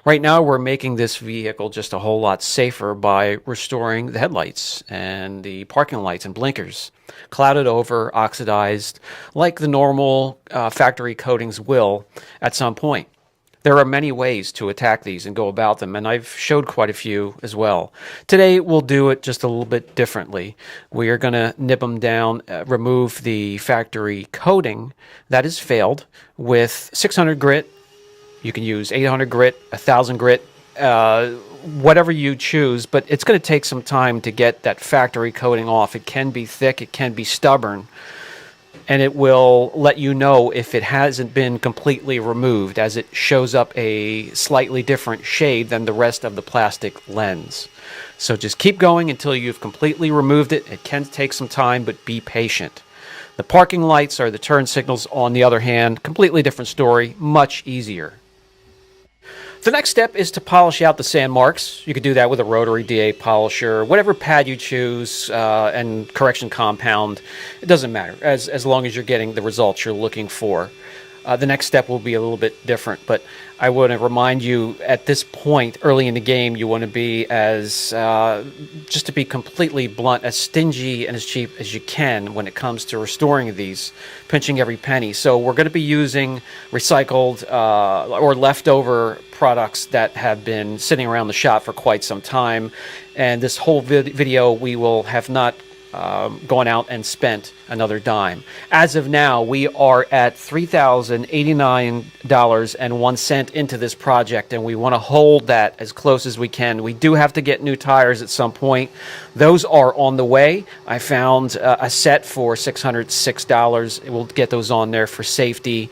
Right now, we're making this vehicle just a whole lot safer by restoring the headlights and the parking lights and blinkers, clouded over, oxidized, like the normal factory coatings will at some point. There are many ways to attack these and go about them, and I've showed quite a few as well. Today, we'll do it just a little bit differently. We are going to nib them down, remove the factory coating that has failed with 600 grit. You can use 800 grit, 1000 grit, whatever you choose, but it's going to take some time to get that factory coating off. It can be thick, it can be stubborn, and it will let you know if it hasn't been completely removed, as it shows up a slightly different shade than the rest of the plastic lens. So just keep going until you've completely removed it. It can take some time, but be patient. The parking lights or the turn signals, on the other hand, completely different story, much easier. The next step is to polish out the sand marks. You could do that with a rotary DA polisher, whatever pad you choose, and correction compound. It doesn't matter, as long as you're getting the results you're looking for. The next step will be a little bit different, but I want to remind you at this point, early in the game, you want to be as, just to be completely blunt, as stingy and as cheap as you can when it comes to restoring these, pinching every penny. So we're going to be using recycled or leftover products that have been sitting around the shop for quite some time. And this whole video, we will have not gone out and spent another dime. As of now, we are at $3,089.01 into this project, and we want to hold that as close as we can. We do have to get new tires at some point. Those are on the way. I found a set for $606. We'll get those on there for safety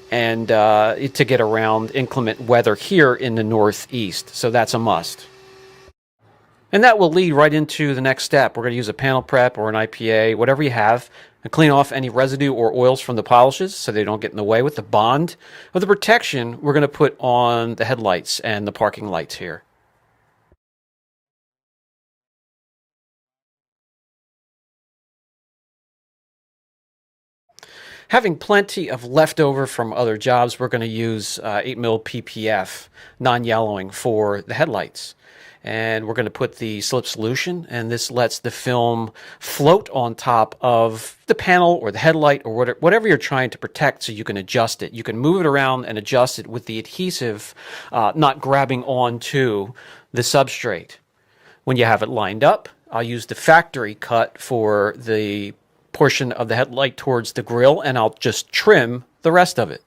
and to get around inclement weather here in the Northeast. So that's a must. And that will lead right into the next step. We're going to use a panel prep or an IPA, whatever you have, and clean off any residue or oils from the polishes so they don't get in the way with the bond of the protection we're going to put on the headlights and the parking lights here. Having plenty of leftover from other jobs, we're going to use 8mm PPF non-yellowing for the headlights. And we're going to put the slip solution, and this lets the film float on top of the panel or the headlight or whatever you're trying to protect, so you can adjust it. You can move it around and adjust it with the adhesive not grabbing onto the substrate. When you have it lined up, I'll use the factory cut for the portion of the headlight towards the grill, and I'll just trim the rest of it.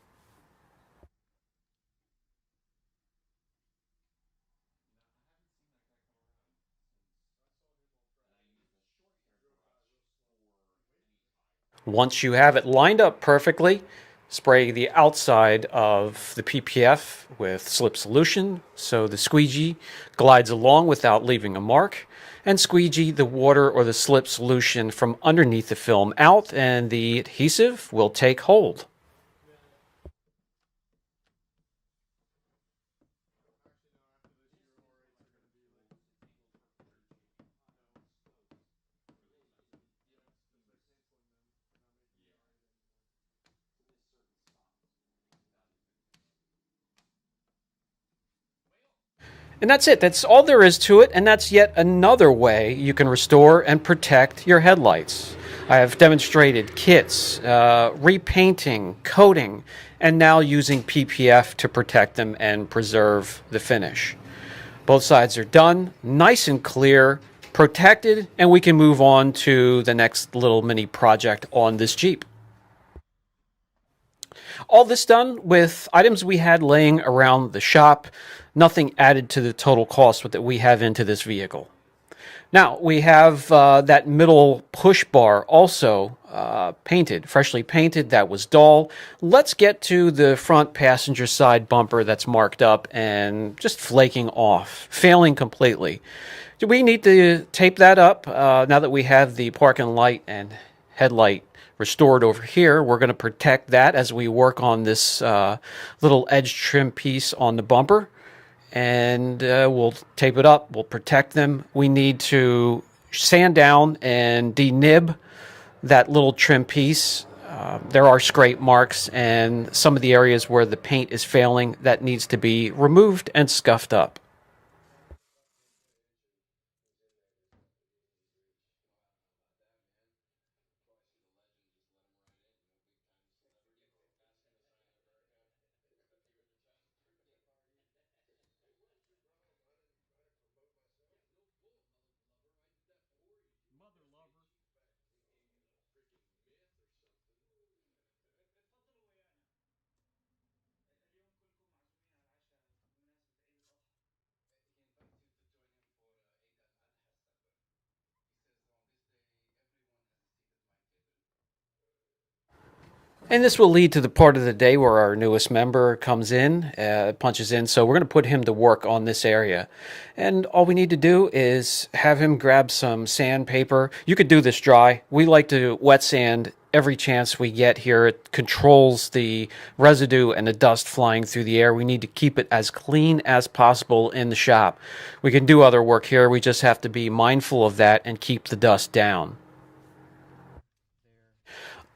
Once you have it lined up perfectly, spray the outside of the PPF with slip solution so the squeegee glides along without leaving a mark, and squeegee the water or the slip solution from underneath the film out, and the adhesive will take hold. And that's it. That's all there is to it, and that's yet another way you can restore and protect your headlights. I have demonstrated kits, repainting, coating, and now using PPF to protect them and preserve the finish. Both sides are done, nice and clear, protected, and we can move on to the next little mini project on this Jeep. All this done with items we had laying around the shop, nothing added to the total cost that we have into this vehicle. Now, we have that middle push bar also painted, freshly painted. That was dull. Let's get to the front passenger side bumper that's marked up and just flaking off, failing completely. Do we need to tape that up now that we have the parking light and headlight restored over here? We're going to protect that as we work on this little edge trim piece on the bumper. And we'll tape it up, we'll protect them. We need to sand down and denib that little trim piece There are scrape marks and some of the areas where the paint is failing that needs to be removed and scuffed up. And this will lead to the part of the day where our newest member comes in, punches in. So we're going to put him to work on this area. And all we need to do is have him grab some sandpaper. You could do this dry. We like to wet sand every chance we get here. It controls the residue and the dust flying through the air. We need to keep it as clean as possible in the shop. We can do other work here. We just have to be mindful of that and keep the dust down.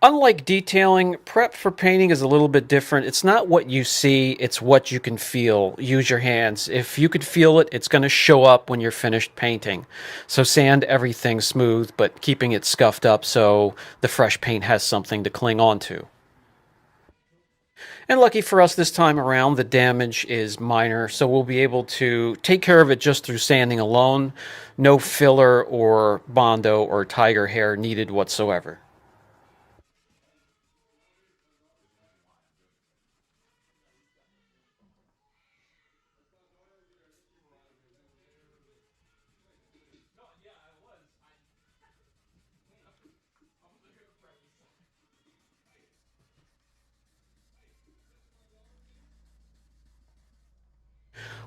Unlike detailing, prep for painting is a little bit different. It's not what you see, it's what you can feel. Use your hands. If you could feel it, it's going to show up when you're finished painting. So sand everything smooth, but keeping it scuffed up so the fresh paint has something to cling on to. And lucky for us this time around, the damage is minor, so we'll be able to take care of it just through sanding alone. No filler or Bondo or tiger hair needed whatsoever.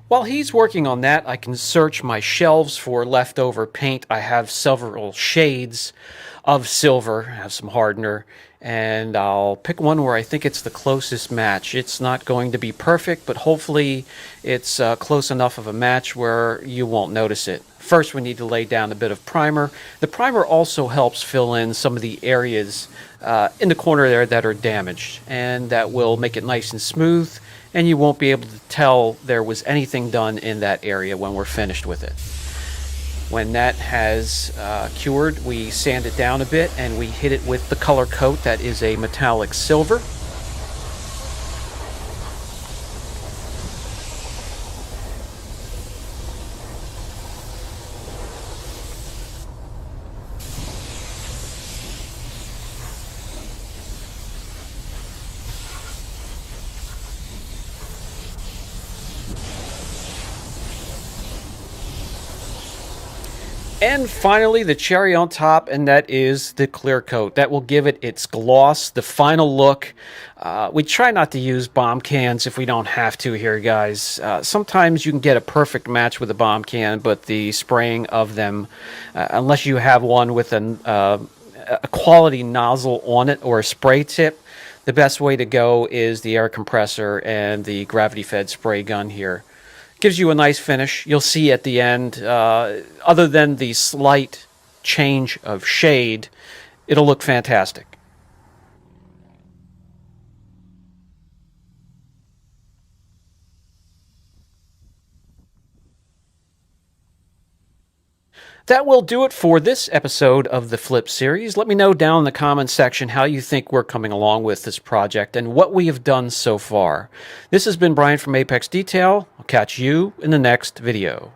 While he's working on that, I can search my shelves for leftover paint. I have several shades of silver, I have some hardener, and I'll pick one where I think it's the closest match. It's not going to be perfect, but hopefully it's close enough of a match where you won't notice it. First, we need to lay down a bit of primer. The primer also helps fill in some of the areas in the corner there that are damaged, and that will make it nice and smooth, and you won't be able to tell there was anything done in that area when we're finished with it. When that has cured, we sand it down a bit and we hit it with the color coat that is a metallic silver. And finally, the cherry on top, and that is the clear coat. That will give it its gloss, the final look. We try not to use bomb cans if we don't have to here, guys. Sometimes you can get a perfect match with a bomb can, but the spraying of them, unless you have one with a quality nozzle on it or a spray tip, the best way to go is the air compressor and the gravity-fed spray gun here. Gives you a nice finish. You'll see at the end, other than the slight change of shade, it'll look fantastic. That will do it for this episode of the Flip series. Let me know down in the comments section how you think we're coming along with this project and what we have done so far. This has been Brian from Apex Detail. I'll catch you in the next video.